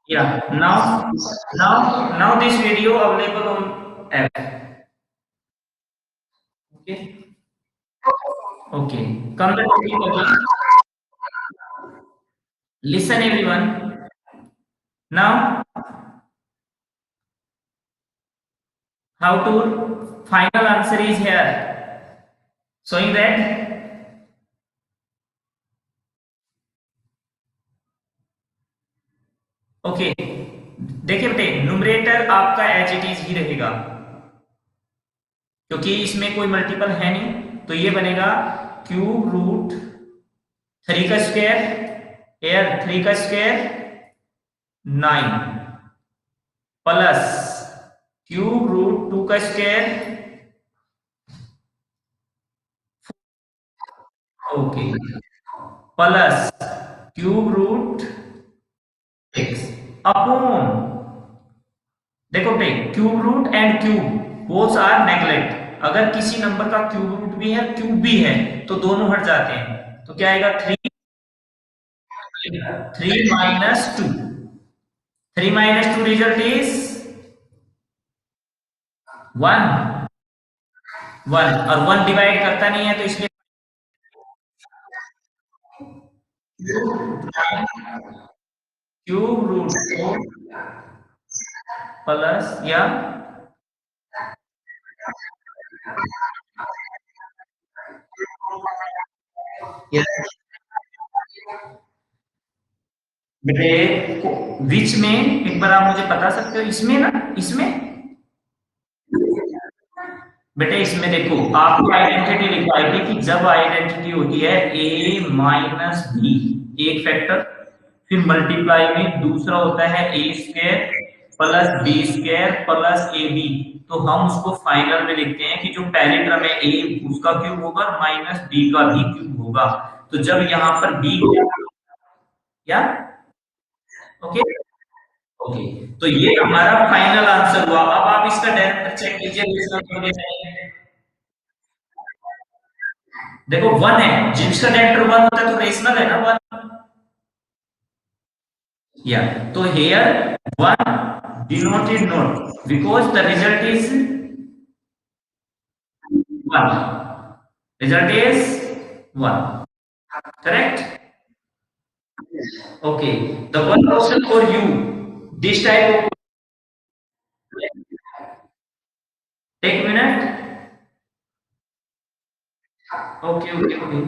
Yeah. Now this video available on app. Okay. Okay. Come the topic again. Listen everyone. Now how to final answer is here. Showing that. Okay देखिए बेटे numerator आपका as it is he रहेगा क्योंकि इसमें कोई multiple है नहीं तो ये बनेगा क्यूब रूट 3 का स्क्वायर एयर 3 का स्क्वायर 9 प्लस क्यूब रूट 2 का square okay plus cube root 6 upon देखो बेटे cube root and cube both are neglect अगर किसी नंबर का क्यूब रूट भी है क्यूब भी है तो दोनों हट जाते हैं तो क्या आएगा 3 माइनस 2 3 माइनस 2 रिजल्ट इज 1 1 और 1 डिवाइड करता नहीं है तो इसलिए क्यूब रूट 4 प्लस या बेटे विच में एक बार आप मुझे बता सकते हो इसमें ना इसमें बेटे इसमें देखो आपको आइडेंटिटी लिखवाई थी कि जब आइडेंटिटी होती है ए माइनस बी एक फैक्टर फिर मल्टीप्लाई में दूसरा होता है a square plus b square plus a b तो हम उसको फाइनल में लिखते हैं कि जो पहली टर्म है ए उसका क्यूब होगा माइनस बी का भी क्यूब होगा तो जब यहाँ पर बी या ओके ओके तो ये हमारा फाइनल आंसर हुआ अब आप इसका डायरेक्ट चेक कीजिए देखो वन है जिसका डायरेक्टर वन होता है तो रेशनल है ना वन या तो here one denoted note because the result is one result is one correct okay the one question for you this type of take minute okay okay okay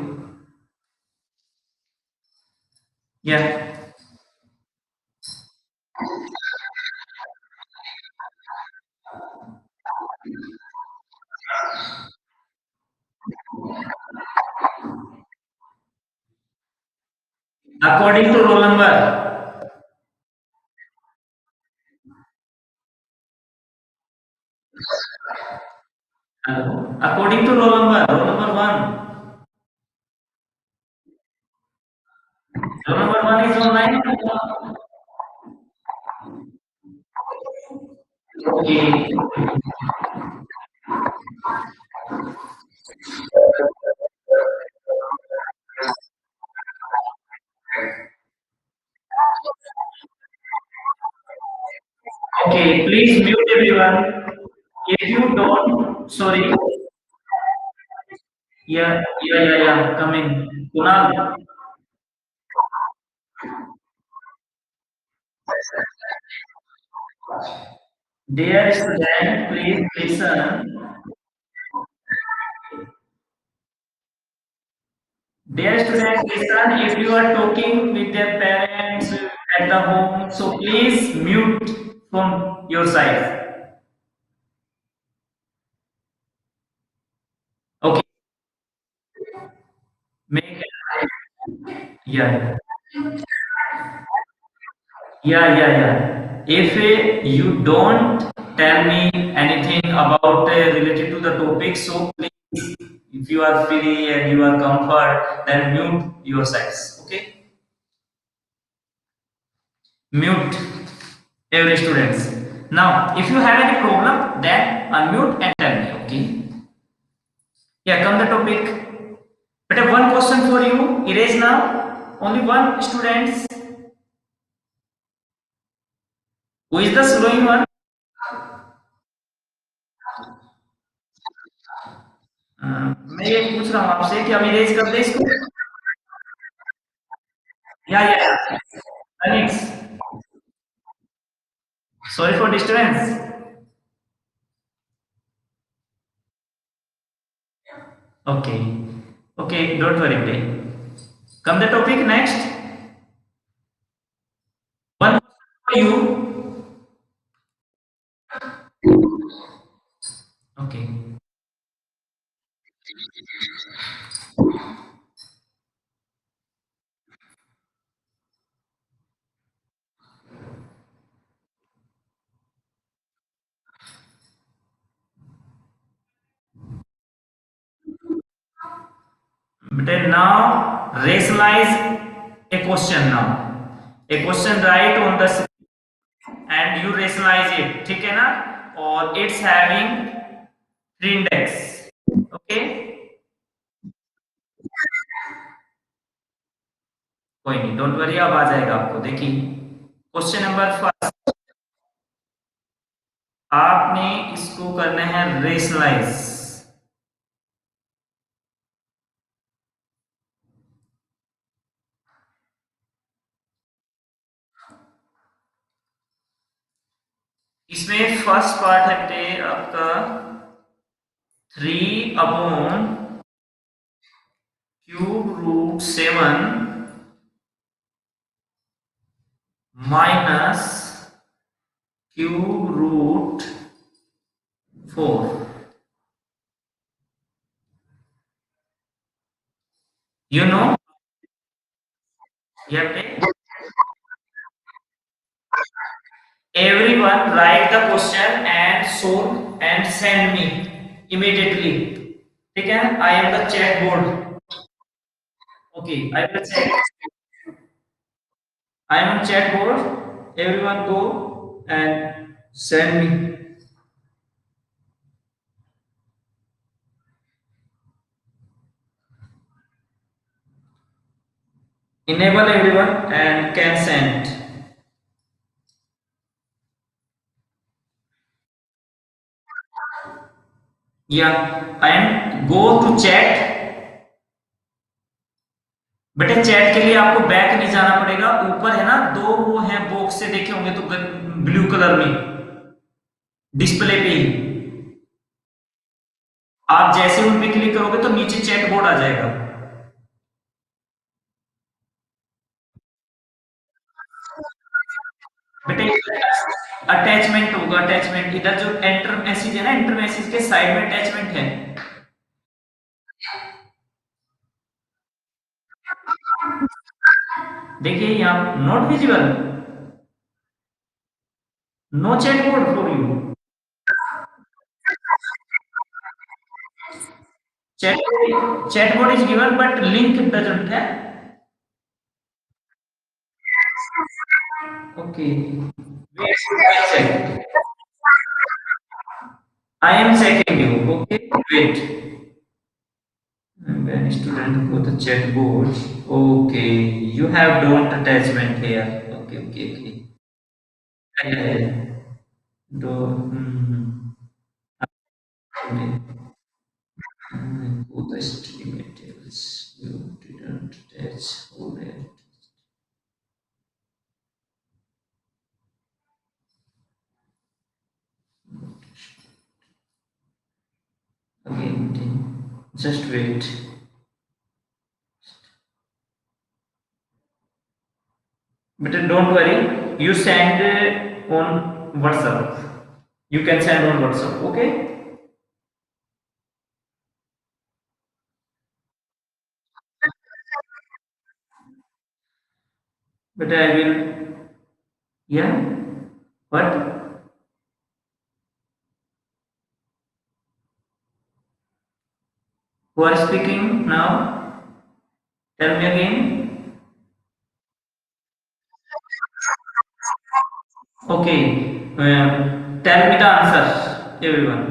या according to roll number according to roll number one roll number one is online okay Okay, please mute everyone. If you don't, sorry. Yeah. Come in. Kunal, dear student, please listen. Dear student, listen. If you are talking with their parents at the home, so please mute from your side. Okay. Make yeah. Yeah. If you don't tell me anything about related to the topic, so please, if you are free and you are comfort, then mute your sides. Okay, mute every students. Now, if you have any problem, then unmute and tell me. Okay. Yeah, come the topic. But one question for you. Erase now. Only one students. Who is the slowing one? मैं ये पूछ रहा हूँ आपसे कि हम erase कर दे इसको? या Alex, sorry for disturbance. Okay, okay, don't worry बेटे। Come the topic next. One for you. Okay, बेटे now rationalise a question now. A question write on the and you rationalize it, ठीक है ना? और it's having three index, okay? कोई नहीं, don't worry, अब आ जाएगा आपको। देखिए क्वेश्चन नंबर फर्स्ट, आपने इसको करना है रेशनलाइज। इसमें फर्स्ट पार्ट है बेटे आपका 3/cube root 7 minus cube root 4। You know, ये बेटे everyone write the question and solve and send me immediately, ठीक है? I am the chat board, okay, I will check, I am on chat board, everyone go and send me. Enable everyone and can send. Yeah, and go to chat। बेटे chat के लिए आपको back नहीं जाना पड़ेगा, ऊपर है ना दो वो है बॉक्स से देखे होंगे तो ब्लू कलर में डिस्प्ले पे ही, आप जैसे उन पे क्लिक करोगे तो नीचे चैट बोर्ड आ जाएगा। बेटे अटैचमेंट होगा, अटैचमेंट इधर जो एंटर मैसेज है ना, एंटर मैसेज के साइड में अटैचमेंट है। देखिए यहाँ not visible, no chat board for you, chat board is given but link doesn't है। Okay, I am checking you, okay, wait. When student go to chat board, okay, you have don't attachment here. Okay, okay, okay. Yeah, yeah, yeah. Do, okay. Go the stream details. You didn't attach. Alright. Again, just wait. But don't worry. You send on WhatsApp. You can send on WhatsApp. Okay. But I will. Yeah. What? Who are speaking now? Tell me again. Okay. Tell me the answer, everyone.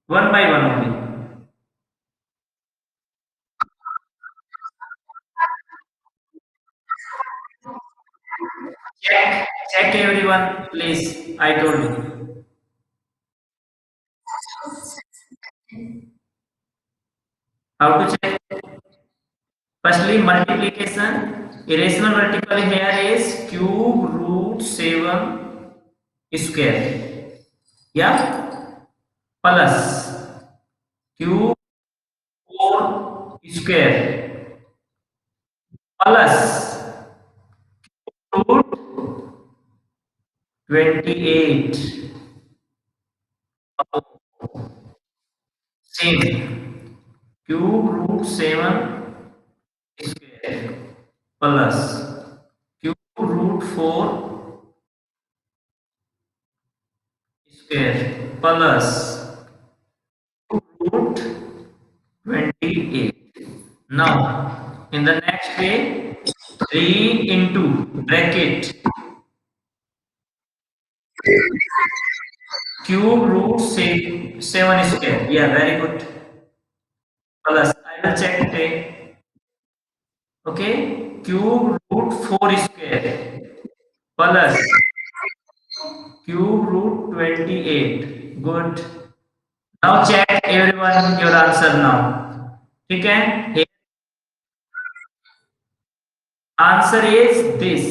One by one only. check everyone, please. I told you. How to check? Firstly, multiplication. Irrational multiple here is cube root 7 square. Yeah? Plus cube 4 square. Plus root 28. Same. Cube root 7 square. Plus cube root 4 square. Plus root 28. Now, in the next way, 3 into bracket cube root 7 square. Yeah, very good. Plus, I will check it. Okay, cube root 4 square plus cube root 28. Good. Now check everyone your answer now. ठीक है? Answer is this.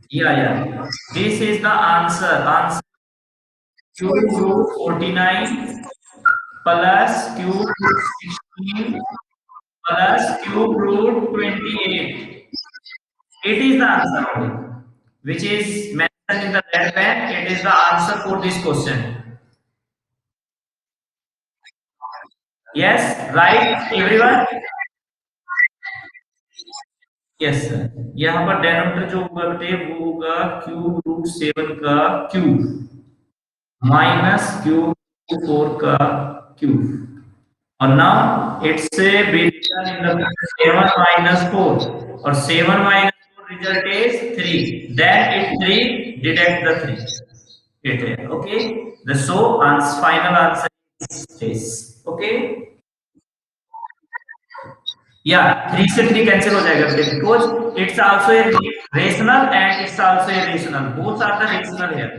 Yeah, yeah. This is the answer. Answer cube root 49 plus cube root 16 plus cube root 28. It is the answer only, which is mentioned in the red pen. It is the answer for this question. Yes, right, everyone? Yes sir. यहाँ पर denominator जो होगा बेटे वो होगा cube root 7 का cube minus cube 4 का cube और now it's be written in the 7 minus 4 और 7 minus 4 result is 3 then it 3 deduct the 3 it is okay the so ans final answer is this okay या 3 से 3 cancel हो जाएगा because it's also a rational and it's also a rational both are the rational here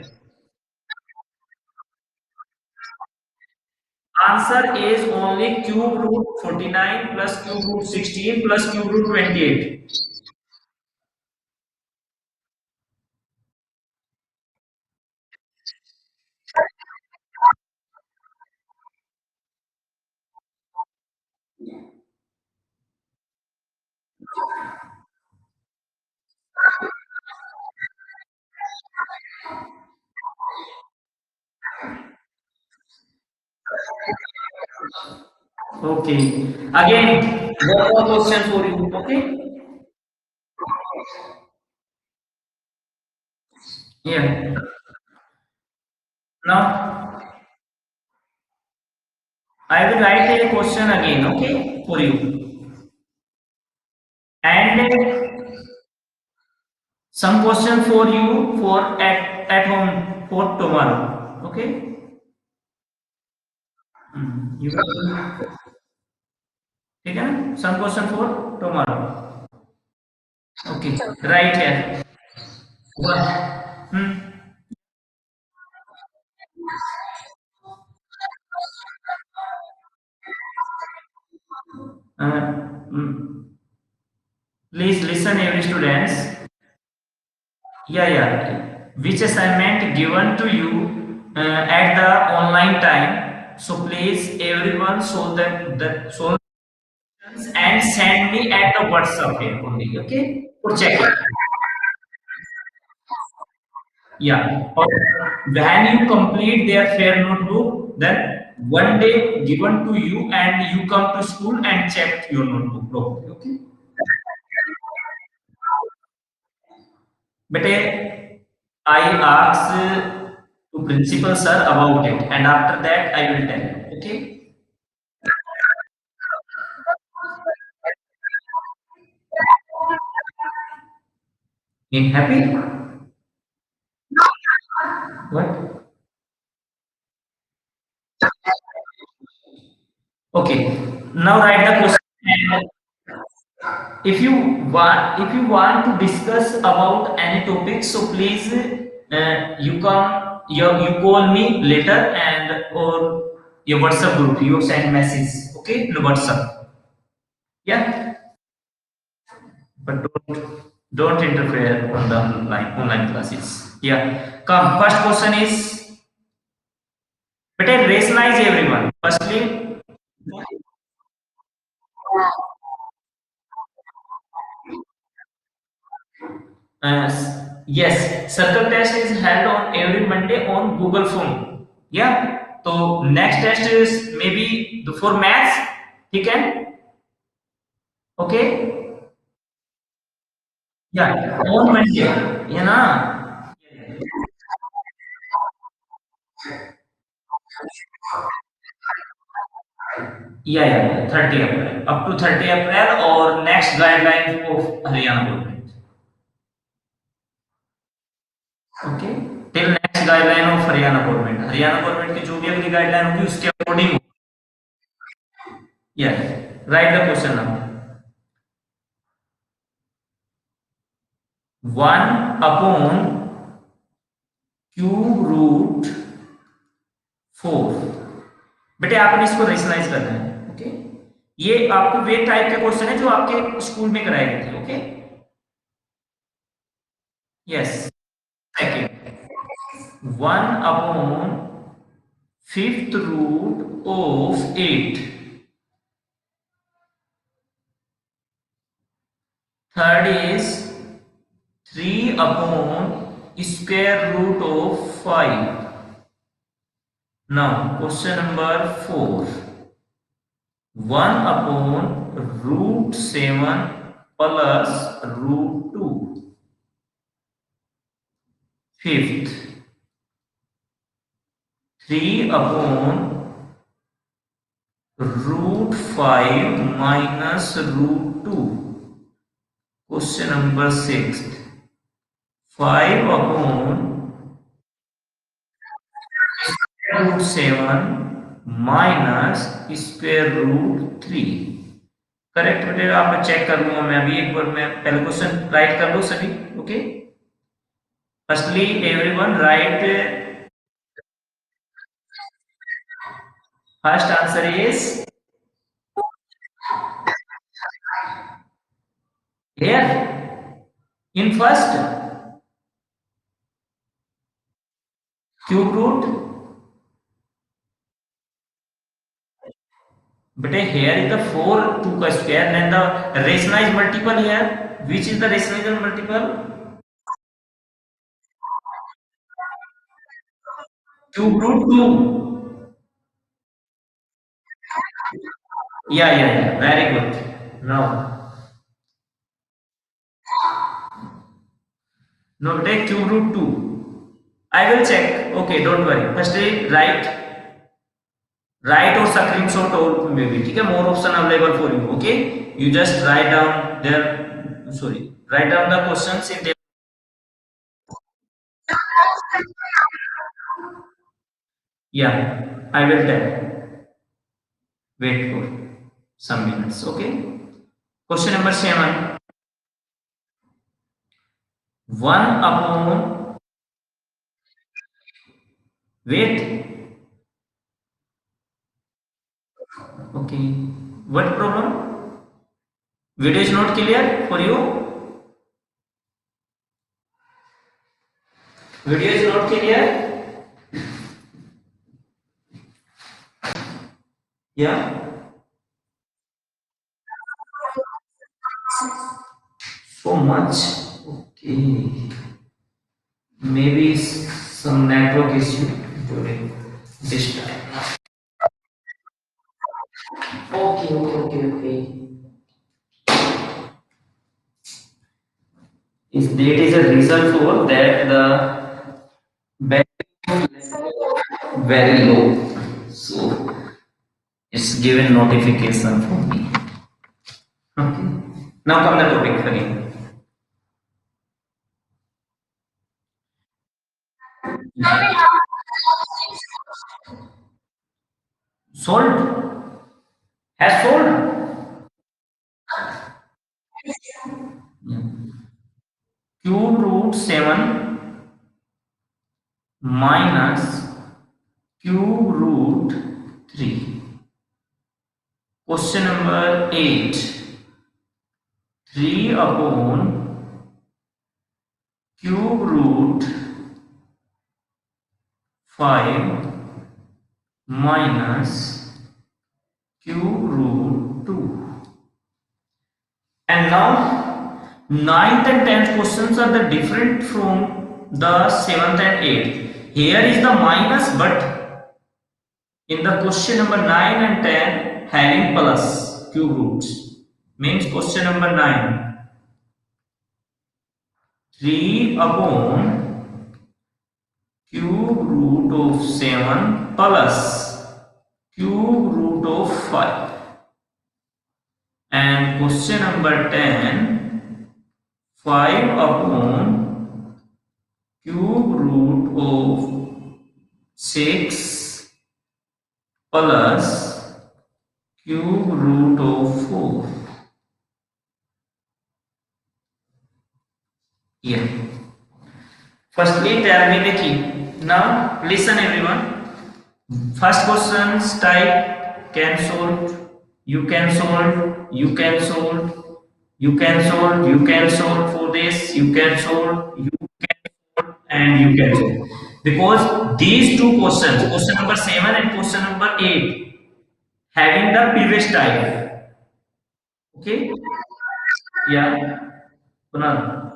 answer is only cube root 49 plus cube root 16 plus cube root 28 okay again one more question for you okay yeah now I will write a question again okay for you and some question for you for at home for tomorrow okay you ठीक है ना some question for tomorrow okay right here what hmm. Please listen, every students. Yeah, yeah. Which assignment given to you at the online time? So please, everyone, solve the solutions and send me at the WhatsApp here only. Okay, for checking. Yeah. Or when you complete their fair notebook, then one day given to you, and you come to school and check your notebook properly. Okay. But I asked to principal sir about it, and after that I will tell you. Okay? In happy? What? Okay. Now write the question. if you want to discuss about any topic, so please you call me later, and or your WhatsApp group you send message, okay, in WhatsApp. Yeah, but don't interfere on the online classes. Yeah, come, first question is, better rationalize everyone. Firstly, yes, circle test is held on every Monday on Google Form. Yeah. So next test is maybe the for maths. ठीक है? Okay. Yeah. On Monday. है ना? Yeah. 30 April. Up to 30 April और next guideline of Haryana government. Okay. Till next guideline of Haryana government. Haryana government की जो भी अगली guideline होगी उसके according. Yeah. Write the question now. 1 upon cube root 4। बेटे आपने इसको रेशनलाइज करना है, ओके। ये आपको वे टाइप के क्वेश्चन है जो आपके स्कूल में कराए गए थे, okay. Yes. Second, 1 upon fifth root of 8। Third is 3 upon square root of 5। Now question number 4, 1 upon √7 plus √2। Fifth, 3 upon √5 minus √2। Question number 6, 5 upon √7 minus √3। Correct बेटे, आप चेक कर लूंगा मैं अभी एक बार। मैं पहले क्वेश्चन राइट कर लो सभी, okay. Firstly everyone right, first answer is here in first cube root, but here is the 4 2 का square and the rationalized multiple here, which is the rationalized multiple? Cube root 2. Yeah, very good. Now no, take cube root 2. I will check, okay, don't worry. Firstly write or screenshot or maybe, ठीक है, more option available for you, okay। You just write down there, sorry, write down the questions in the, yeah, I will tell, wait for some minutes, okay। Question number 7, 1 upon, wait, okay, what problem? Video is not clear for you? Video is not clear? Yeah, so much, okay, maybe some network issue during this time. Okay. If that is a reason for that, the battery is very low, so it's given notification for me. Okay. Now come the topic again. Sold? Has sold? cube root 7 minus cube root 3. Question number 8. 3 upon cube root 5 minus cube root 2. And now 9th and 10th questions are the different from the 7th and 8th. Here is the minus, but in the question number 9 and 10 having plus cube roots. Means question number 9. 3 upon cube root of 7 plus cube root of 5. And question number 10, 5 upon cube root of 6 plus cube root of 4. Here. Firstly, tell me the key. Now, listen everyone. First questions type can solve, you can solve, you can solve, you can solve, you can solve for this, you can solve, you can solve, and you can solve. Because these two questions, question number 7 and question number 8, having the previous type. Okay? Yeah. Kunal,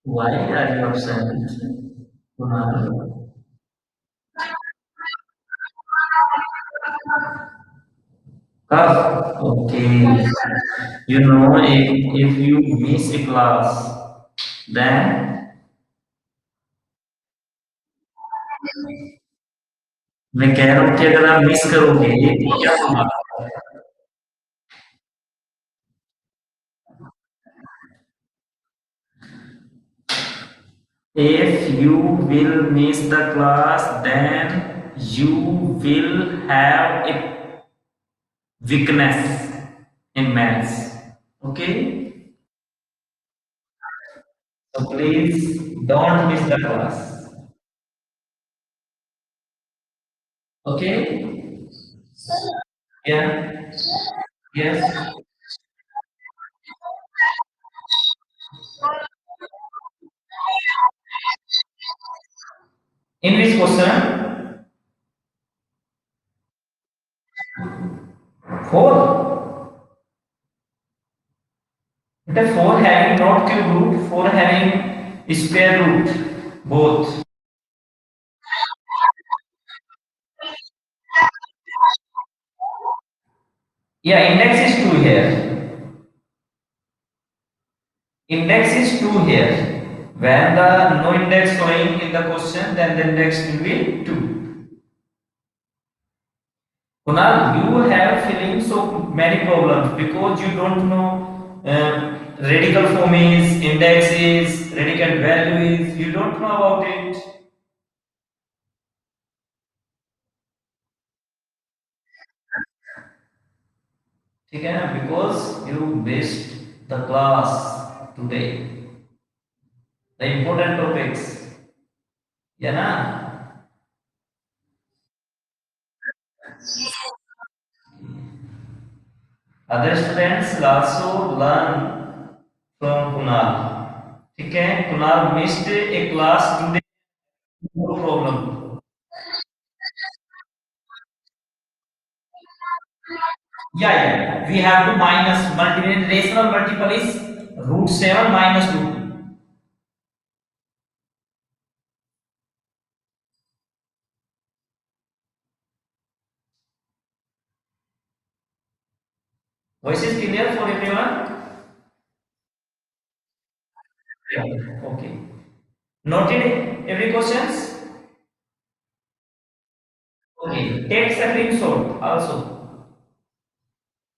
why are you absent? Kunal. Tough. Okay. You know, if you miss a class, then मैं कह रहा हूँ कि अगर आप miss करोगे तो क्या होगा? If you will miss the class, then you will have a weakness in maths. Okay? So please don't miss the class. Okay? Yeah? Yes? In which question? 4. The 4 having not cube root, 4 having square root, both. Yeah, index is 2 here. Index is 2 here. When the no index showing in the question, then the index will be 2. Kunal, you have feeling so many problems because you don't know radical form is, index is, radical value is, you don't know about it. ठीक है ना? Because you missed the class today. The important topics. Yeah, na? Other students will also learn from Kunal. ठीक है? Kunal missed a class today. No problem. Yeah. We have to minus multiple rational multiple is root 7 minus root 2. Voice is clear for everyone? Yeah. Okay. Noted every questions? Okay. Take screenshot also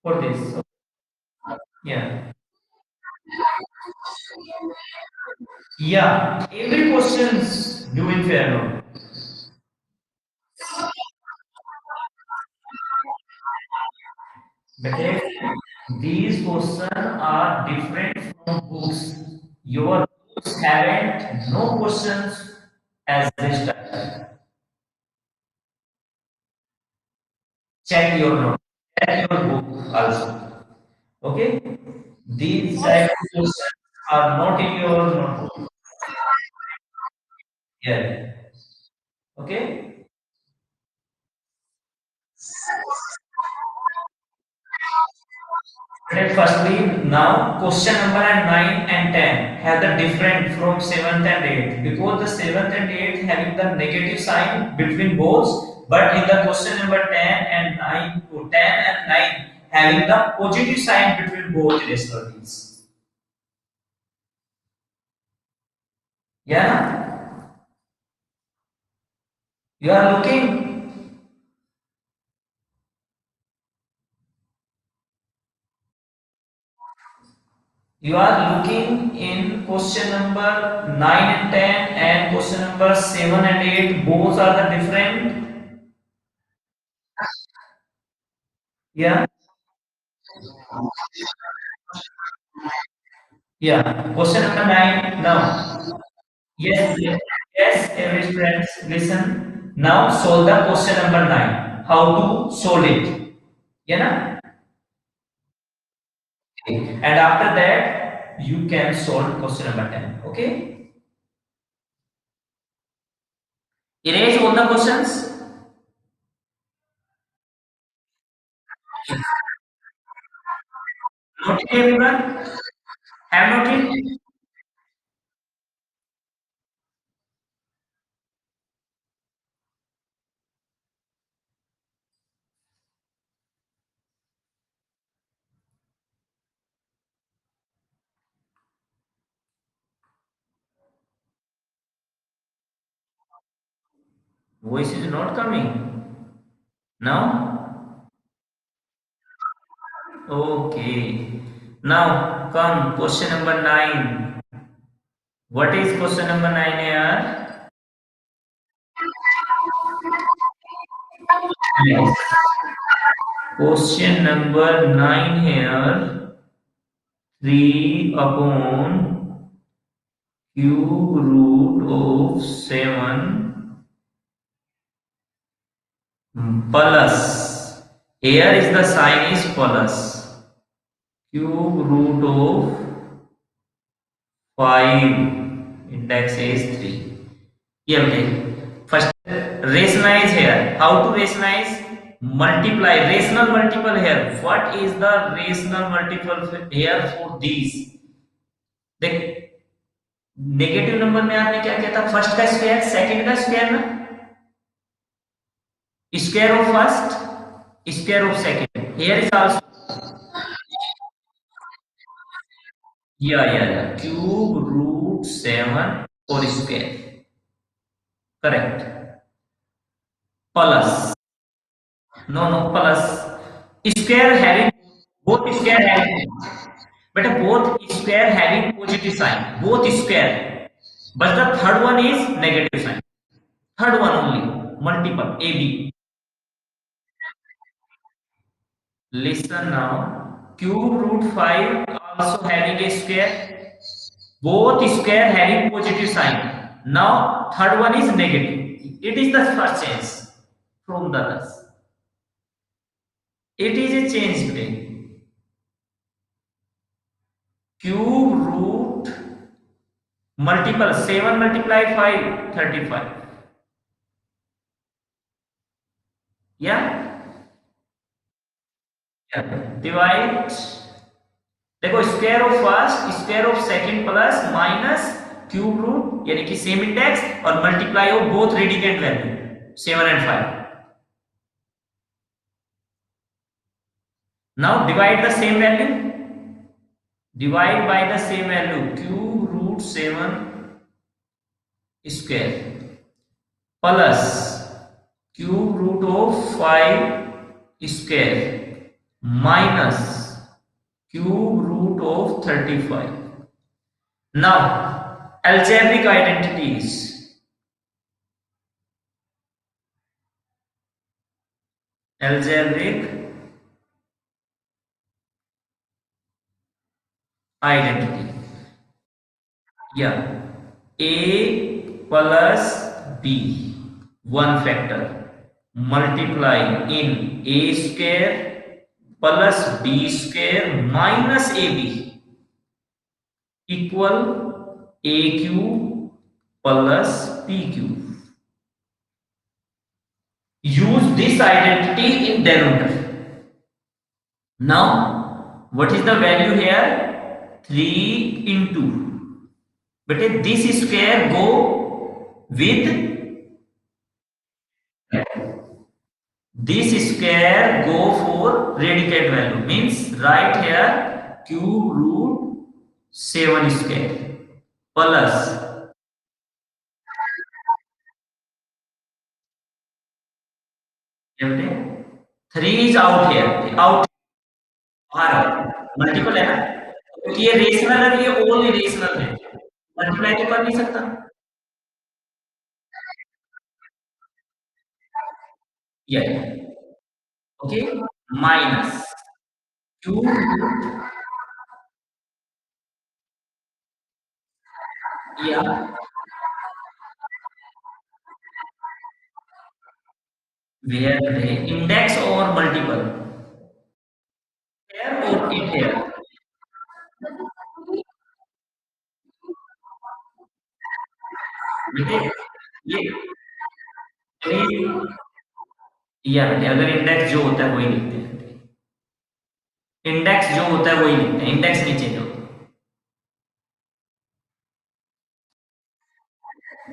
for this. Yeah. Yeah. Every questions do in fair note. But these questions are different from books. Your books haven't no questions as this type. Check your note. Check your book also. Okay? These type of questions are not in your notebook. Yeah. Okay? Okay, firstly, now question number 9 and 10 have the different from 7th and 8th because the 7th and 8th having the negative sign between both, but in the question number 10 and 9 to 10 and 9 having the positive sign between both results. Yeah, you are looking. You are looking in question number 9 and 10 and question number 7 and 8 both are the different. Yeah. Yeah, question number 9 now. Yes, yes, yes, every friends, listen. Now solve the question number 9. How to solve it? Yeah, na? Okay. And after that, you can solve question number 10. Okay? Erase all the questions. Note it, everyone. Have noted? Voice is not coming. Now? Okay. Now come question number 9. What is question number 9 here? Yes. Question number 9 here, 3 upon cube root of 7 plus. Here is the sign is plus. Cube root of 5, index is 3. Yeah, okay. First, rationalize here. How to rationalize? Multiply. Rational multiple here. What is the rational multiple here for these? देख negative number में आपने क्या किया था first का square second का square ना square of first square of second here is also या क्यूब रूट 7 और square correct plus no plus square having both square having बेटा both square having positive sign both square but the third one is negative sign third one only multiple a b listen now. Cube root 5 also having a square. Both square having positive sign. Now third one is negative. It is the first change from the others. It is a change between cube root multiple 7 multiply 5 35. Yeah? Yeah. Divide. देखो square of first square of second plus minus cube root यानी कि same index और multiply of both radicand value 7 and 5. Now divide the same value. Divide by the same value. Cube root 7 square plus cube root of 5 square minus cube root of 35. Now algebraic identities. Algebraic identity. Yeah, a plus b, one factor, multiply in a square plus b square minus ab equal aq plus pq. Use this identity in denominator. Now, what is the value here? 3 into. But this square go with this square go for radicate value. Means right here cube root 7 square plus 3 is out here. Out बाहर multiple है ना, क्योंकि ये rational है, ये only rational है, multiply तो कर नहीं सकता। ये ओके, माइनस क्यू या वेयर है इंडेक्स और मल्टीपल हेयर और इट हेयर बेटे ये या बेटे अगर इंडेक्स जो होता है वही लिखते हैं, इंडेक्स जो होता है वही लिखते हैं, इंडेक्स नहीं चेंज होता।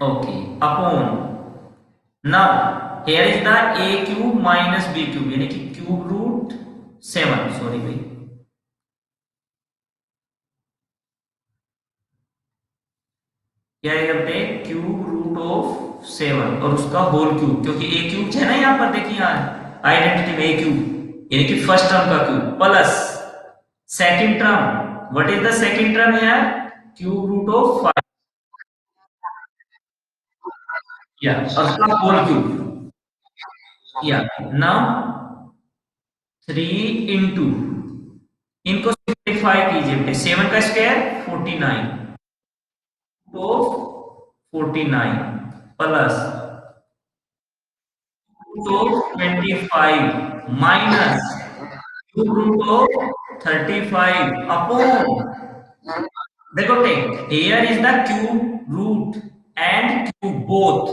Okay, upon now here is the a cube minus b cube यानी कि क्यूब रूट 7, सॉरी भाई, क्या करते हैं क्यूब रूट ऑफ 7 और उसका होल क्यूब, क्योंकि ए क्यूब है ना यहाँ पर, देखिए यहाँ आइडेंटिटी में ए क्यूब यानी कि फर्स्ट टर्म का cube plus second term, what is the second term here, cube root of 5 या और उसका होल क्यूब या नाउ 3 इंटू, इनको सिंप्लीफाई कीजिए बेटे, 7 का स्क्वायर 49 तो 49 plus root of 25 minus cube root of 35 upon, देखो take here is the cube root and cube both,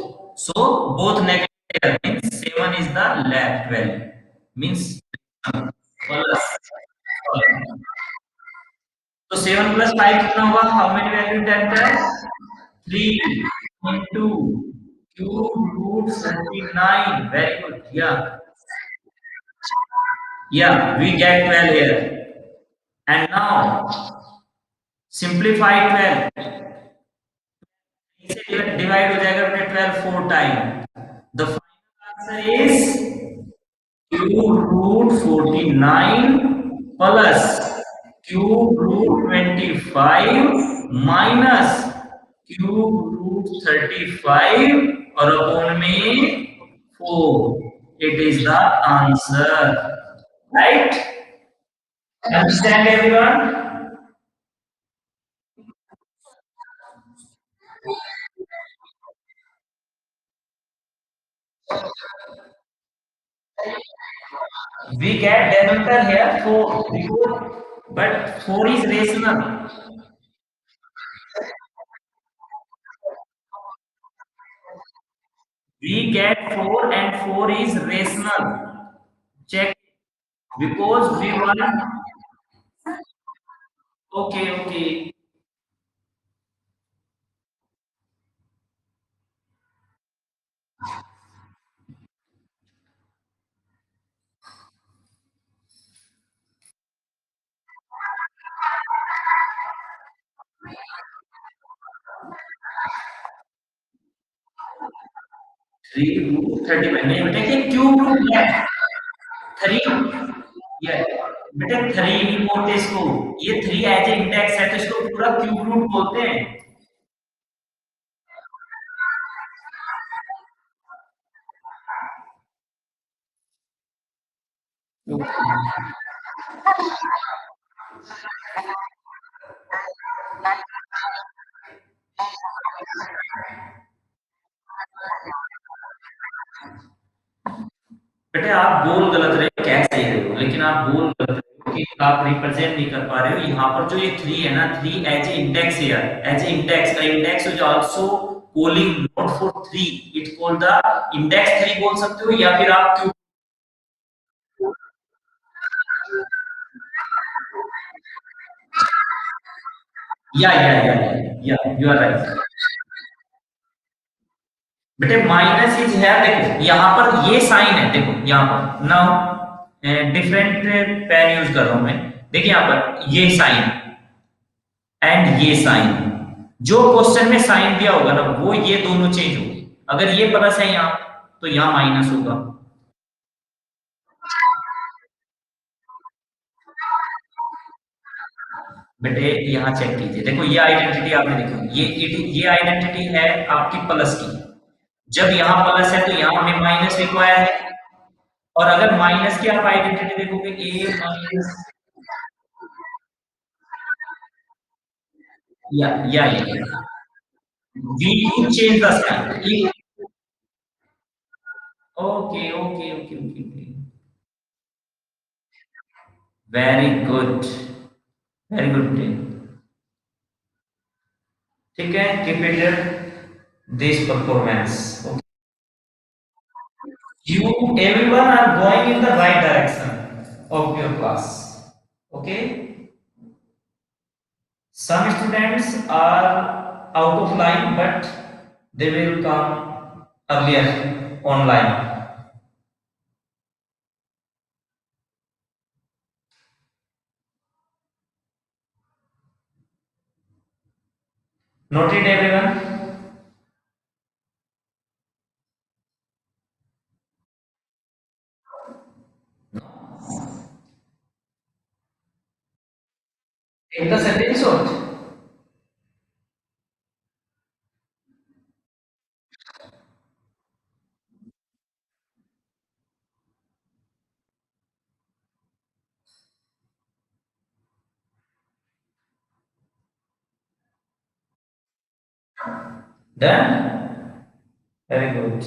so both negative means 7 is the left value, means plus, तो 7 plus 5 कितना होगा, how many value ten plus 3 into cube root 39, very good, yeah we get 12 here, and now simplify 12, इसे divide हो जाएगा बेटा 12 four time, the final answer is cube root 49 plus cube root 25 minus cube root 35 और upon में 4, it is the answer, right? Understand everyone? We get denominator here 4 because, but 4 is rational. We get 4 and 4 is rational. Check, because we want, okay. 3 root 35 नहीं बेटा, ये cube root है 3, ये बेटा 3 नहीं बोलते इसको, ये 3 एज ए इंडेक्स है तो इसको पूरा क्यूब रूट बोलते हैं। बेटे आप बोल गलत रहे हो, कह सही रहे हो, लेकिन आप बोल गलत रहे हो कि आप रिप्रेजेंट नहीं कर पा रहे हो। यहाँ पर जो ये थ्री है ना, थ्री एज ए इंडेक्स है, एज ए इंडेक्स, का index is also calling not for three, it call the index three बोल सकते हो, या फिर आप क्यों। या यू आर राइट। बेटे माइनस इज है, देखो यहाँ पर ये साइन है, देखो यहाँ पर नाउ डिफरेंट पेन यूज कर रहा हूं मैं। देखिए यहाँ पर ये साइन एंड ये साइन, जो क्वेश्चन में साइन दिया होगा ना वो ये दोनों चेंज होगी। अगर ये प्लस है यहाँ तो यहाँ माइनस होगा। बेटे यहाँ चेक कीजिए, देखो ये आइडेंटिटी आपने देखी, ये आइडेंटिटी है आपकी प्लस की। जब यहाँ प्लस है तो यहाँ हमें माइनस रिक्वायर है। और अगर माइनस की आप आइडेंटिटी देखोगे, a minus, yeah we to change the sign. Okay okay okay okay okay, very good, very good. ठीक है, keep it this performance. You everyone are going in the right direction of your class. Okay. Some students are out of line, but they will come earlier online. Noted everyone. Take the sentence short. Done. Very good.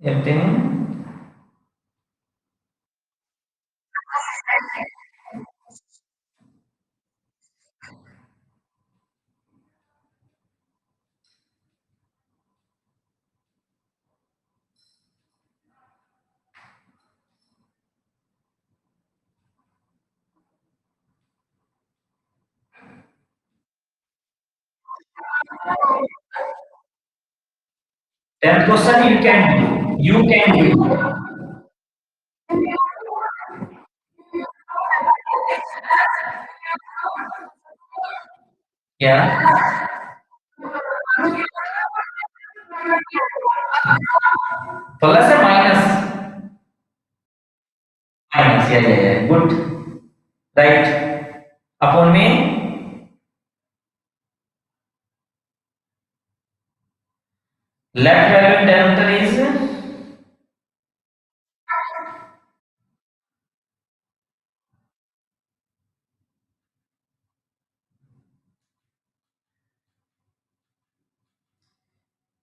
Everything. Then question you can do. You can do. Yeah. Plus or minus? Minus. Yeah. Good. Right. Upon me, left value in diameter is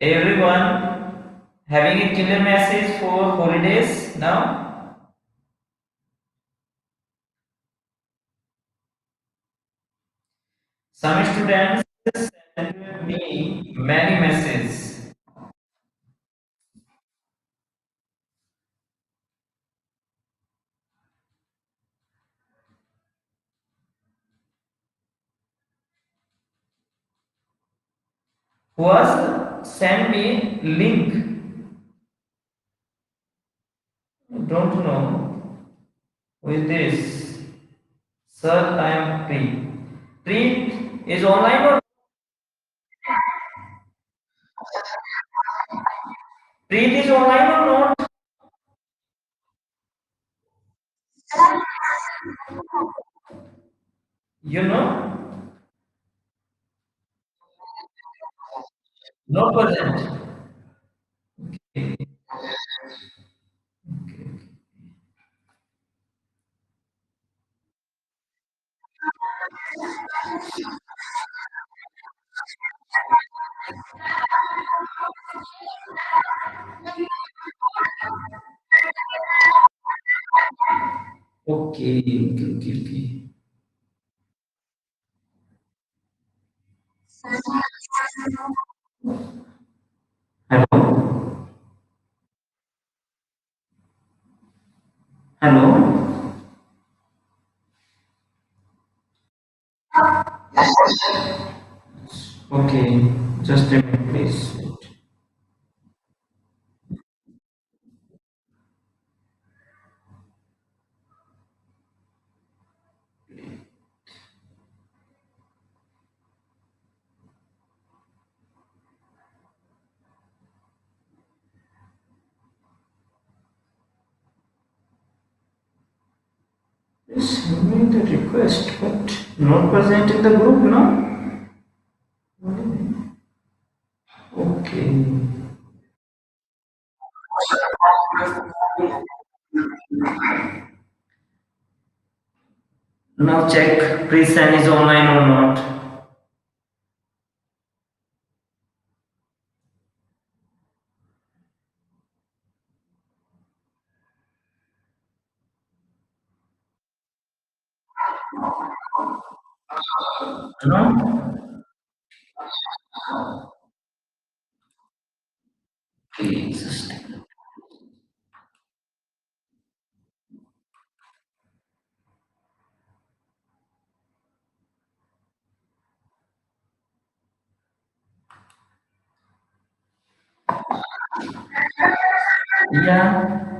everyone having a clear message for holidays now. Some students send me many messages. Who was send me link? Don't know who is this. Sir, I am free. Free is online or free is online or not? You know? Not present. Okay, okay, okay, okay. Hello, hello. Okay, just a minute, please. Please send me the request, but not present in the group, no? Okay. Now check, Prisan is online or not. No? Okay, just yeah.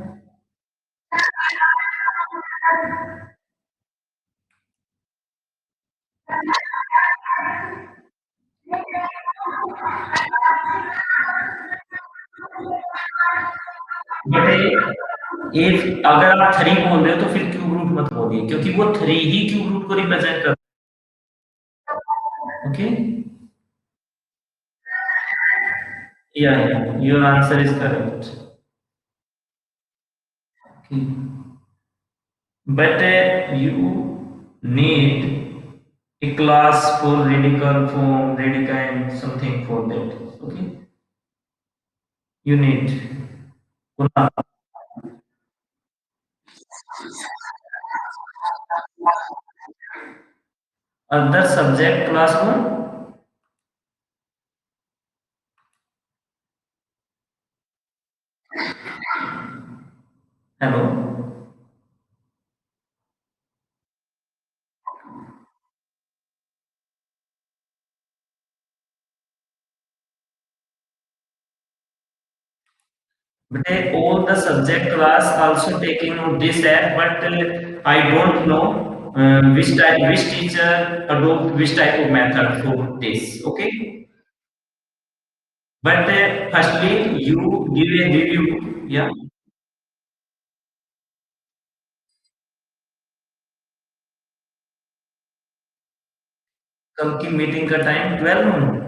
But if अगर आप three बोल रहे हो तो फिर cube root मत बोलिए क्योंकि वो थ्री ही क्यूब रूट को रिप्रेजेंट कर ओके या your answer is correct but you need a class for radical form radical and something for that okay you need Kunal, other subject class one hello but all the subject class also taking on this app but I don't know which teacher adopt which type of method for this okay but firstly you give a review yeah कल की meeting का time 12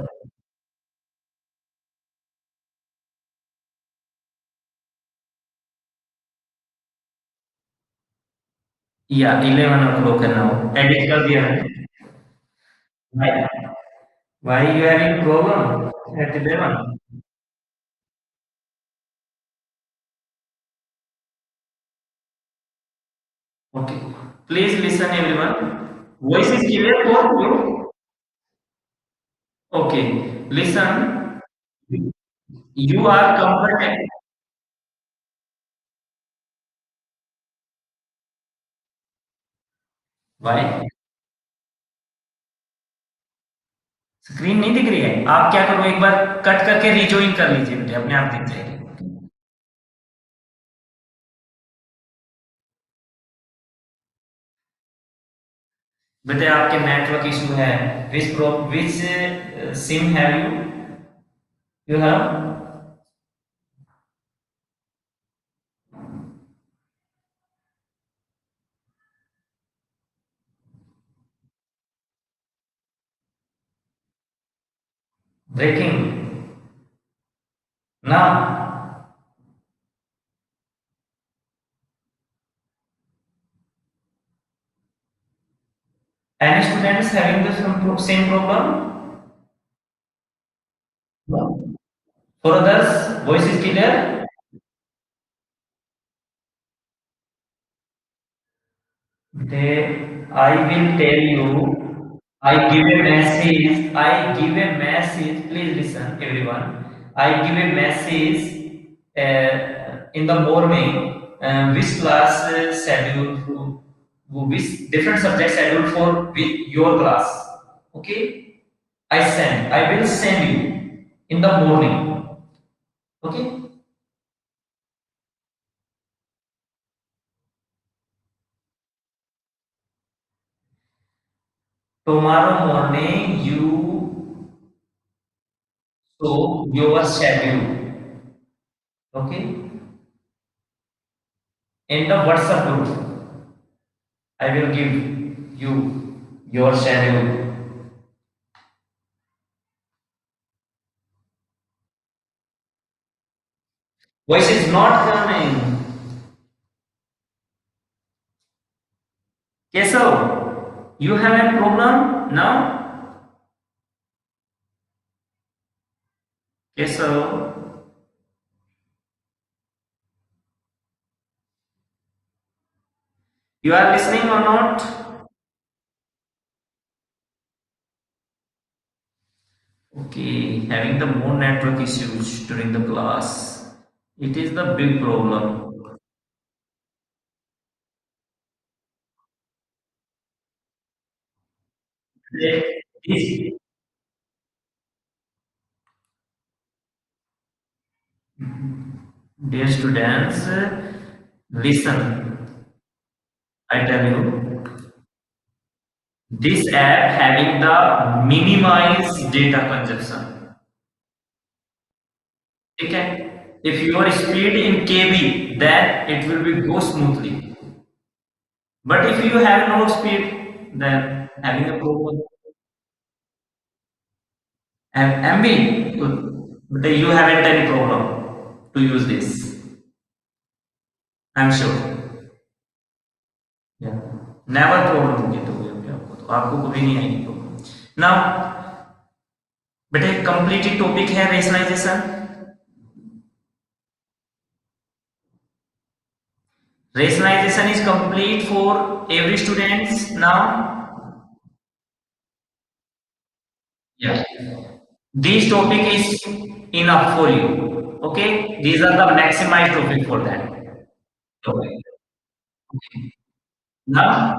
या 11 o'clock है now edit कर दिया है why why you having problem at 11 okay please listen everyone voice is clear for you okay listen you are comfortable why screen नहीं दिख रही है आप क्या करो एक बार कट करके रिजॉइन कर लीजिए बेटे अपने आप दिख जाएगी बेटे आपके नेटवर्क इशू है which SIM have you have breaking Now, any students having the same problem? No. For others, voice is clear? I will tell you, I give a message, please listen everyone. I give a message in the morning, which class schedule, which different subject schedule for with your class. Okay? I will send you in the morning. Okay? Tomorrow morning you show your schedule. Okay? In the WhatsApp group, I will give you your schedule. Voice is not coming. Kesav, you have a problem now? Kesav, you are listening or not? Okay, having the more network issues during the class. It is the big problem. This, dear students, listen. I tell you, this app having the minimized data consumption. Okay? If your speed in KB, then it will be go smoothly. But if you have no speed, then having a problem. And MB, but you haven't any problem to use this. I'm sure. Yeah. Never problem होगी तो आपको कभी नहीं आएगी problem now बेटे completed topic है rationalisation rationalization is complete for every students now. Yeah, this topic is enough for you. Okay, these are the maximized topic for that. Okay. Now,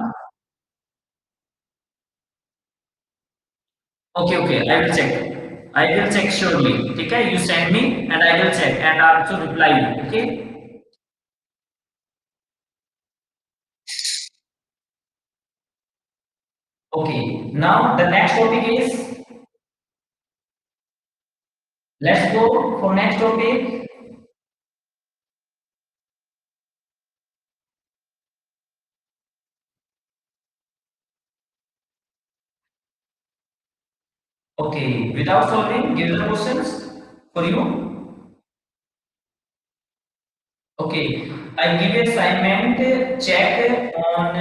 okay, I will check. I will check surely. Okay, you send me and I will check and also reply you. Okay. Okay. Now the next topic is, let's go for next topic. Okay, without solving, give the questions for you. Okay, I give assignment, check on,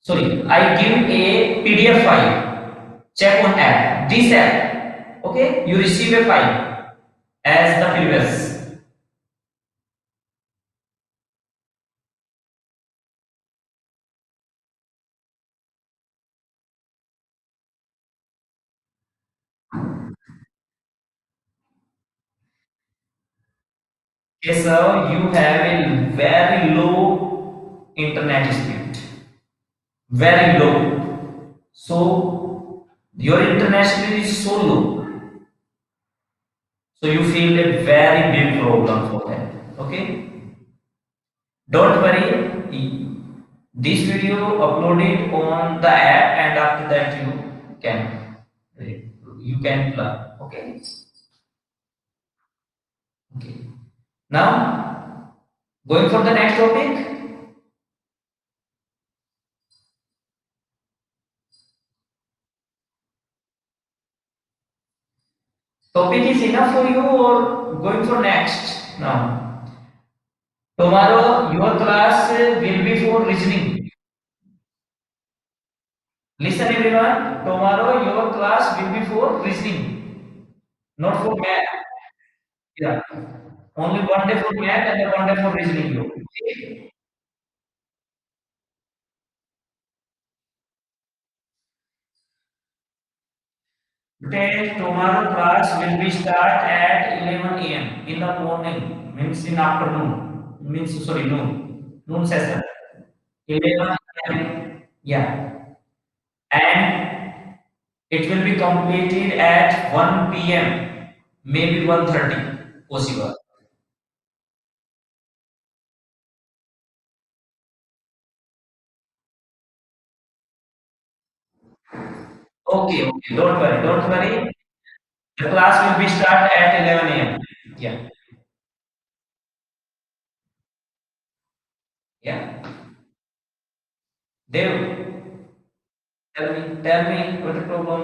sorry, I give a PDF file, check on app, this app, okay, you receive a file as the previous. Okay, so you have a very low internet speed, very low. So your internet speed is so low, so you feel a very big problem for that, okay? Don't worry, this video uploaded on the app and after that can you can learn. Okay. Okay. Now going for the next topic. topic is enough for you or going for next now? Tomorrow your class will be for reasoning. Listen everyone, tomorrow your class will be for reasoning, not for math. Yeah. Only one day for math and one day for reasoning. You. Okay? Okay, tomorrow class will be start at 11 a.m. in the morning, means in afternoon, means sorry, noon session. 11 a.m. Yeah, and it will be completed at 1 p.m. maybe 1:30 possible. Okay, okay, don't worry, don't worry. The class will be start at 11 a.m. Yeah, yeah. Dev, tell me what the problem.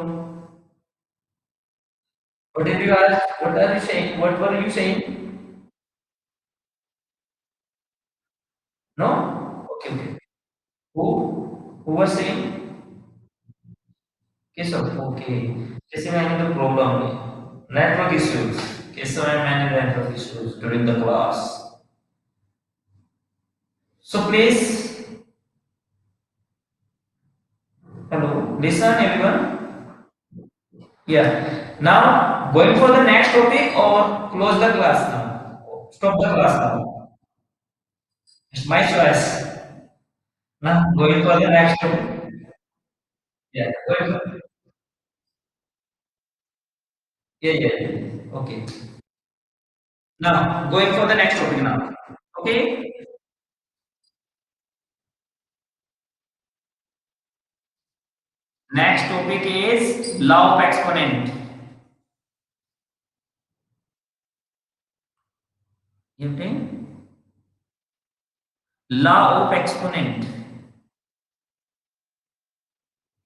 What did you ask? What are you saying? What were you saying? No? Okay, okay. Who? Who was saying? Keshav. Okay. Keshav had the problem. Network issues. Keshav had network issues during the class. So please, hello, listen everyone. Yeah. Now going for the next topic or close the class now. Stop the class now. It's my choice. Now going for the next topic. Yeah. Going for, yeah, yeah, yeah. Okay. Now, going for the next topic now. Okay? Next topic is law of exponent. You think? Law of exponent.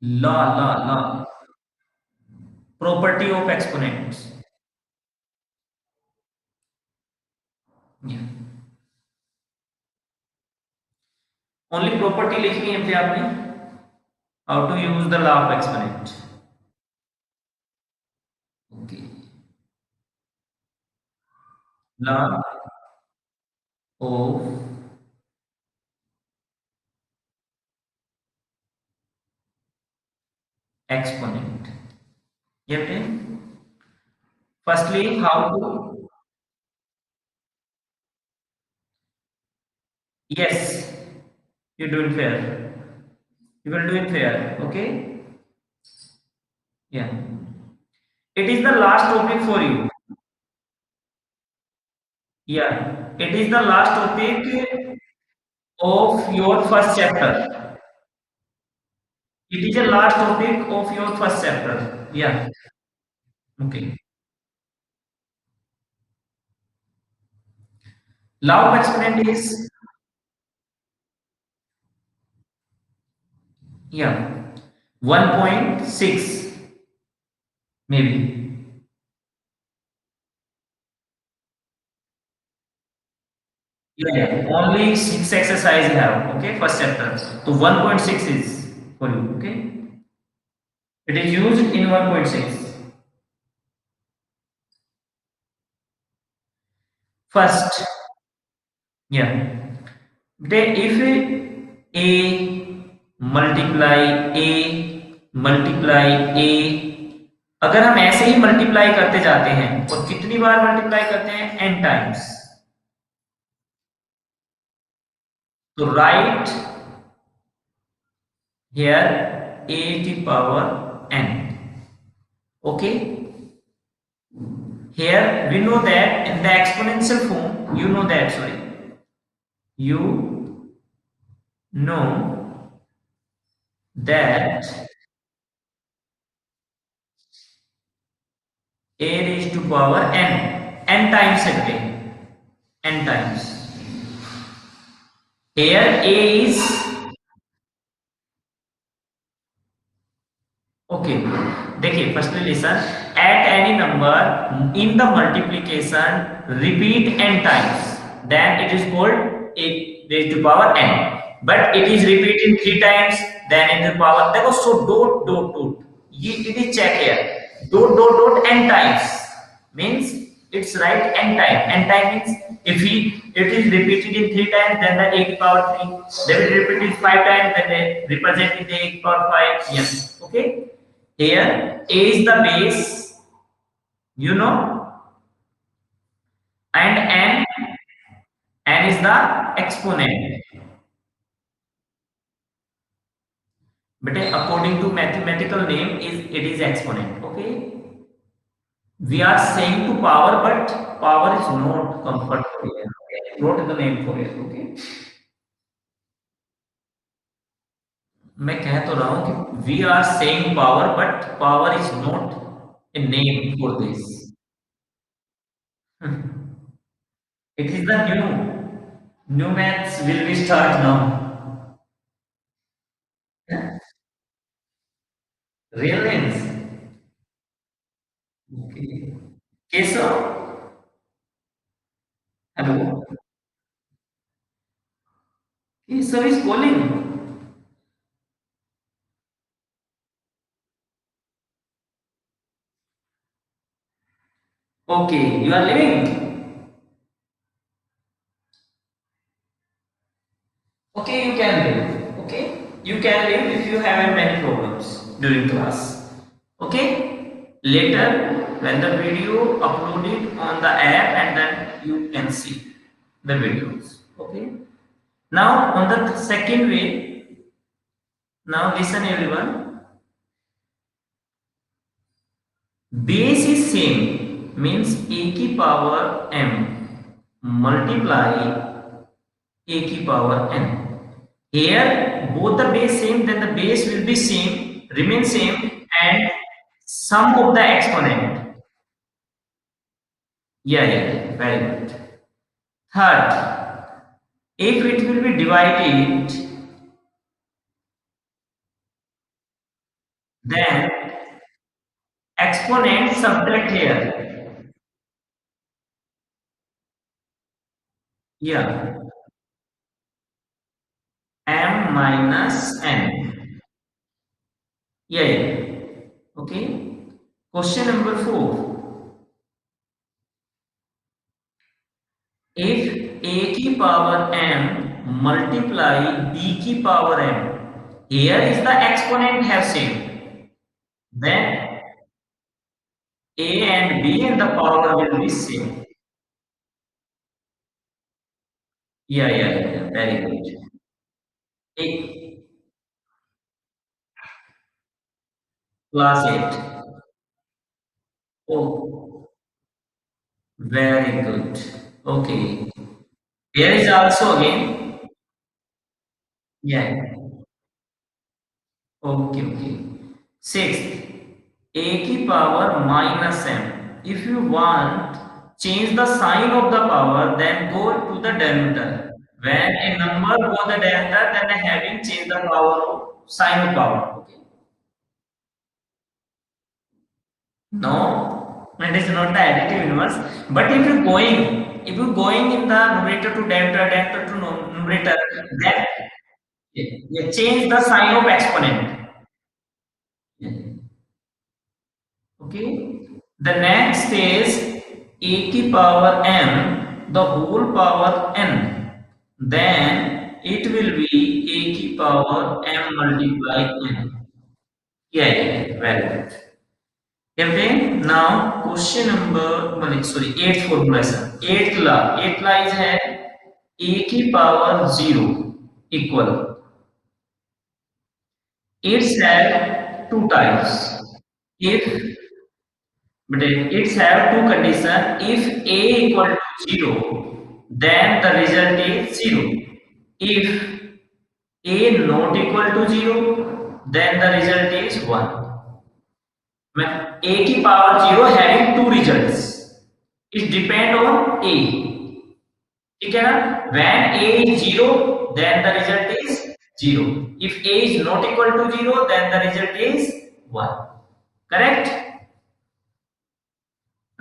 Law. Property of exponents. Yeah. Only property लिखनी है फिर आपने. How to use the law of exponent. Okay. Law of exponent. You think? Firstly, how to. Yes, you're doing fair. You will do it fair. Okay? Yeah. It is the last topic for you. Yeah, it is the last topic of your first chapter. It is the last topic of your first chapter. Yeah, okay. Law of exponent is, yeah, 1.6 maybe. Yeah, only 6 exercise you have, okay, first chapter. So 1.6 is for you, okay. It is used in 1.6. First, yeah. If a multiply a multiply a, अगर हम ऐसे ही multiply करते जाते हैं और कितनी बार multiply करते हैं n टाइम्स, तो right here a to power n. Okay, here we know that in the exponential form, you know that, sorry, you know that a raised to power n times a day, n times. Here a is, okay. देखिए firstly listen, at any number in the multiplication repeat n times, then it is called a raised to power n. But it is repeating 3 times, then in the power देखो, so dot dot dot, ये it is check here, dot dot dot n times means it's right n time. N time means if it is repeated in 3 times, then the a to power 3. Then it repeated 5 times, then they represent in the a to power 5. Yes, okay. Here a is the base, you know, and n is the exponent. But according to mathematical name is it is exponent. Okay, we are saying to power, but power is not comfortable here. Okay? Wrote the name for it. Okay, मैं कह तो रहा हूं कि we are saying power, but power is not a name for this. It is the new maths will be start now. Real names. Okay. Keso, hello. Keso is calling. Okay, you are living. Okay, you can live. Okay, you can live if you have many problems during class. Okay, later when the video uploaded on the app, and then you can see the videos. Okay. Now on the second way, now listen everyone. Base is same means a की power m multiply a की power n. Here both the base same, then the base will be same, remain same, and sum of the exponent. Yeah, very good. Third, if it will be divided, then exponent subtract here. Yeah, m minus n. Yeah. Okay. Question number 4. If a की power m multiply b की power m, here is the exponent have same. Then a and b and the power will be same. Yeah. Very good. A, class 8. Oh, very good. Okay. Here is also again. Yeah. Okay. Sixth, a की power minus m. If you want change the sign of the power, then go to the denominator. When a number go the denominator, then having change the power of sign of power. Okay. No, it is not the additive inverse. But if you going in the numerator to denominator, denominator to numerator, then you change the sign of exponent. Yeah. Okay. The next is a की power m, the whole power n. Then it will be a की power m multiply n. Yeah, very good. Okay, now question number, sorry, eighth formulation. Eighth law is है a की power 0 equal. It's have two types. If But it's have two conditions. If a equal to 0, then the result is 0. If a not equal to 0, then the result is 1. When a की power 0 having two results, it depend on a. ठीक है ना? When a is 0, then the result is 0. If a is not equal to 0, then the result is 1. Correct?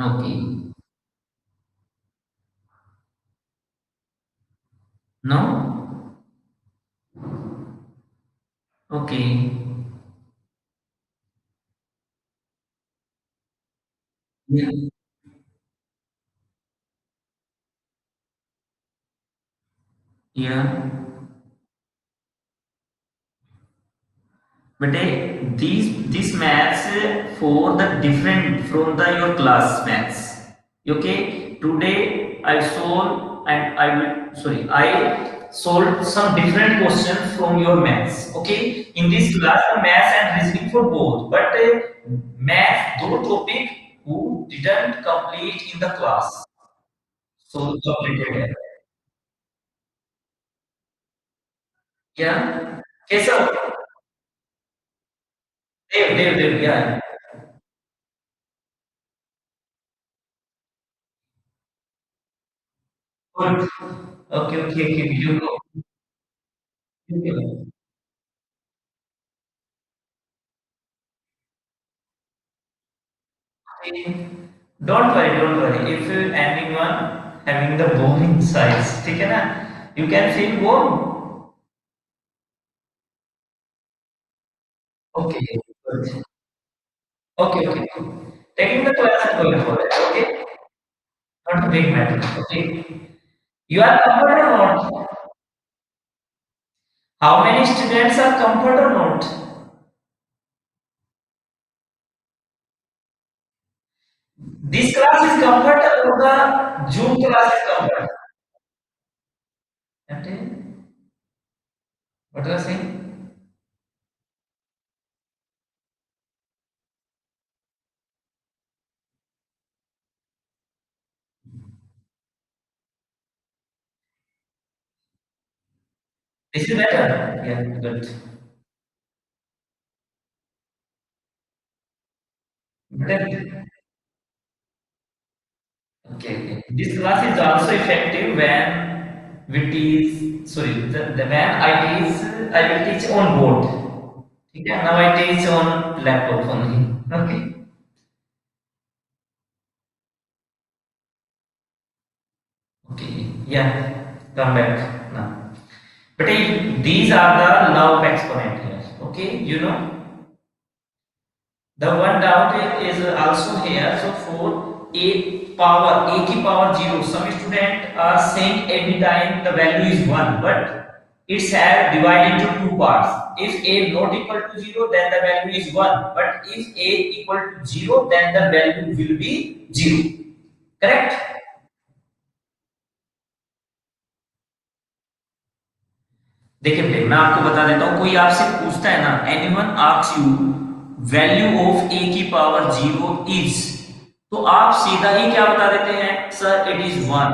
Okay. No. Okay. Yeah yeah but these maths for the different from the your class maths. Okay, today I solved and I will sorry I solved some different questions from your maths. Okay, in this class maths and reasoning for both, but math those topic who didn't complete in the class, so completed. Yeah, कैसा देव yeah. Good. Okay, you go. You go. Don't worry. If anyone having the bone inside, ठीक है ना? You can feel bone. Okay, good. Okay. Taking the class and going for it. Okay, not a big matter. Okay, you are comfort or not? How many students are comfort or not? This class is comfort or the June class is comfort? Okay, what are you saying? This is better. Yeah, good. Better. Okay. This class is also effective when we teach, sorry, when I will teach on board. Okay, now I teach on laptop only. Okay, okay, yeah, come back now. But these are the love exponent here. Okay, you know. The one doubt is also here. So for a की power zero, some student are saying every time the value is one, but it's have divided into two parts. If a not equal to zero, then the value is one. But if a equal to zero, then the value will be zero. Correct? देखिए बेटे मैं आपको बता देता हूँ कोई आपसे पूछता है ना anyone asks you value of a की पावर जीरो इज तो आप सीधा ही क्या बता देते हैं sir it is one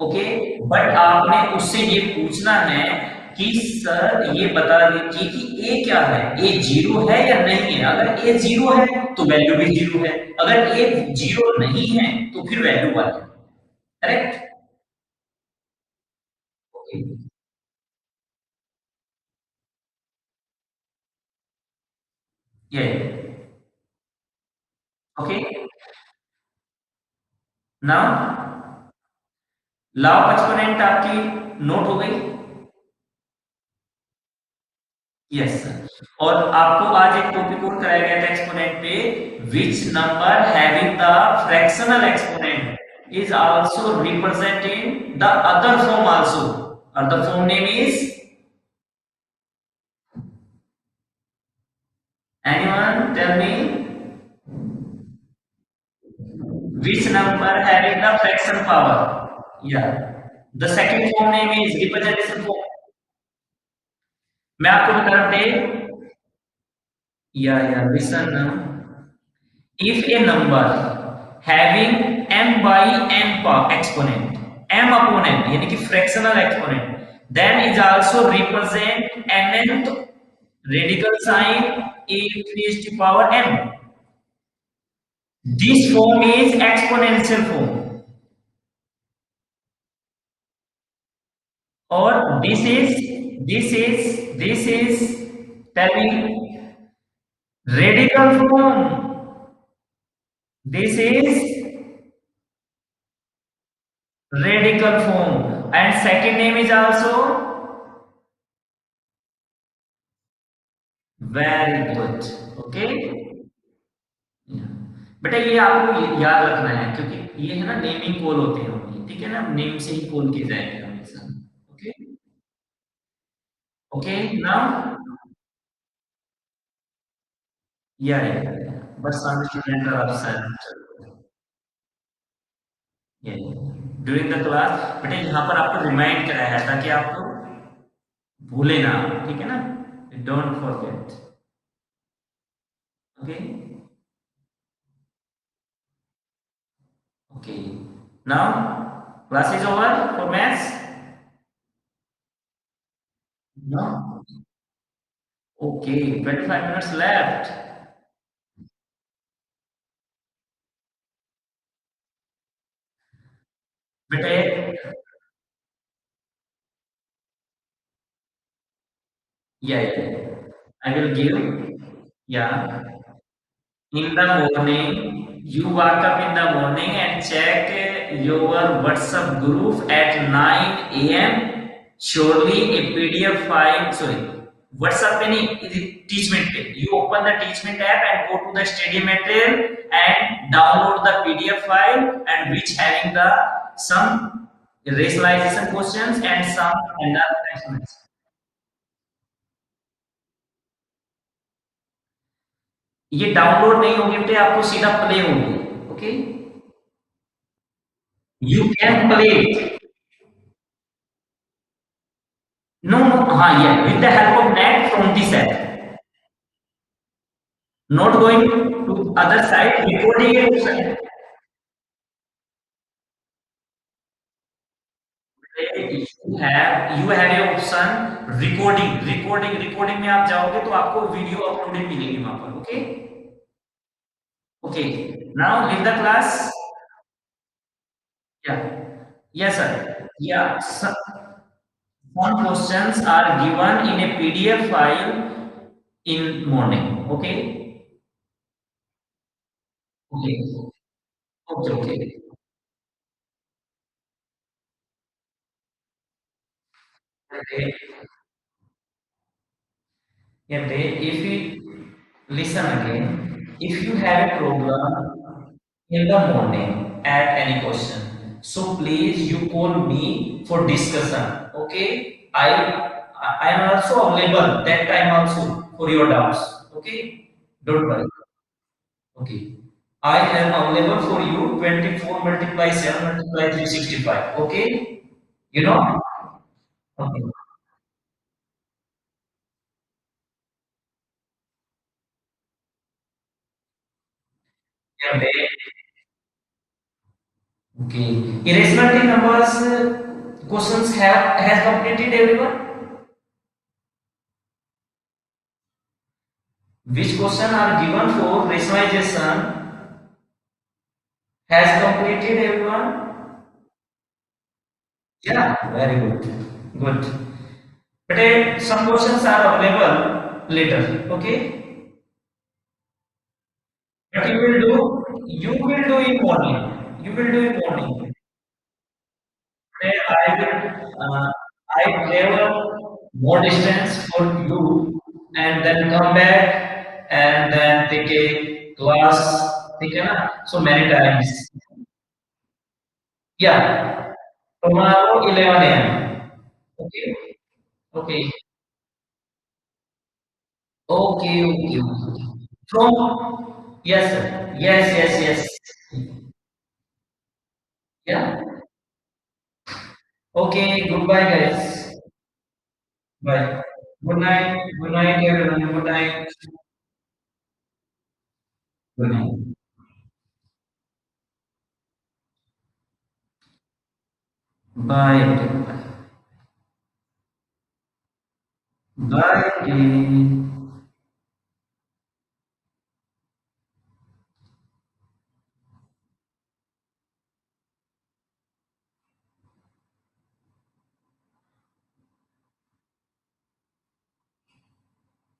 okay but आपने उससे ये पूछना है कि सर ये बता दीजिए कि ए क्या है ए जीरो है या नहीं है अगर ए जीरो है तो वैल्यू भी जीरो है अगर ए जीरो नहीं है तो फिर वैल्यू वन है करेक्ट ओके ये okay now law of exponent आपकी नोट हो गई यस सर और आपको आज एक टॉपिक और कराया गया था एक्सपोनेंट पे which number having the fractional exponent is also representing the other form also और the form name is anyone tell me which number having the fraction power yeah the second form name is representation form मैं आपको बता रहा हूं या listen now if a number having m by n exponent m upon n यानी कि fractional exponent then is also represent nth radical sign a raised to power m this form is exponential form or this is telling radical form This is radical form. And second name is also very good. Okay. बेटा ये आपको याद रखना है क्योंकि ये है ना नेमिंग कॉल होते हैं only, ठीक है ना नेम से ही कॉल किए जाएंगे हमेशा okay okay now yeah but some student are absent during the class बेटा यहाँ पर आपको रिमाइंड कराया है ताकि आपको भूले ना ठीक है ना don't forget okay okay now class is over for maths no okay 25 minutes left बेटे I will give. Yeah. In the morning, you wake up in the morning and check your WhatsApp group at 9 a.m. Surely a PDF file. Sorry, WhatsApp पे नहीं, teachment पे. You open the teachment app and go to the study material and download the PDF file and which having the some rationalization questions and some standard. ये download नहीं होगी बेटे आपको सीधा play होगी okay you can play no no हाँ ये with the help of net from this app not going to other side recording it you have a option recording में आप जाओगे तो आपको वीडियो अपलोडेड मिलेगी वहां पर okay okay now leave the class या यस सर या some questions are given in a PDF file in morning. Okay. Okay. Okay. Okay. Okay. Yeah, if you listen again, if you have a problem in the morning at any question, so please you call me for discussion. Okay. I am also available that time also for your doubts. Okay. Don't worry. Okay. I am available for you 24 multiply 7 multiply 365. Okay. You know? Okay. Yeah, okay. Irrationality numbers questions have has completed everyone. Which question are given for rationalization has completed everyone? Yeah, very good. Good. But some questions are available later. Okay. But you will do in morning. You will do in morning. Today I travel more distance for you and then come back and then take a class. ठीक है ना? So many times. Yeah. Tomorrow 11 a.m. Okay. Okay. Okay. Okay. Okay. From yes, sir. Yes. Yes. Yes. Yeah. Okay. Goodbye, guys. Bye. Good night. Good night, everyone. Good night. Good night. Bye. Everyone. Bye.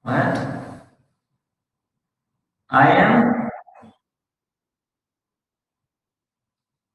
What? I am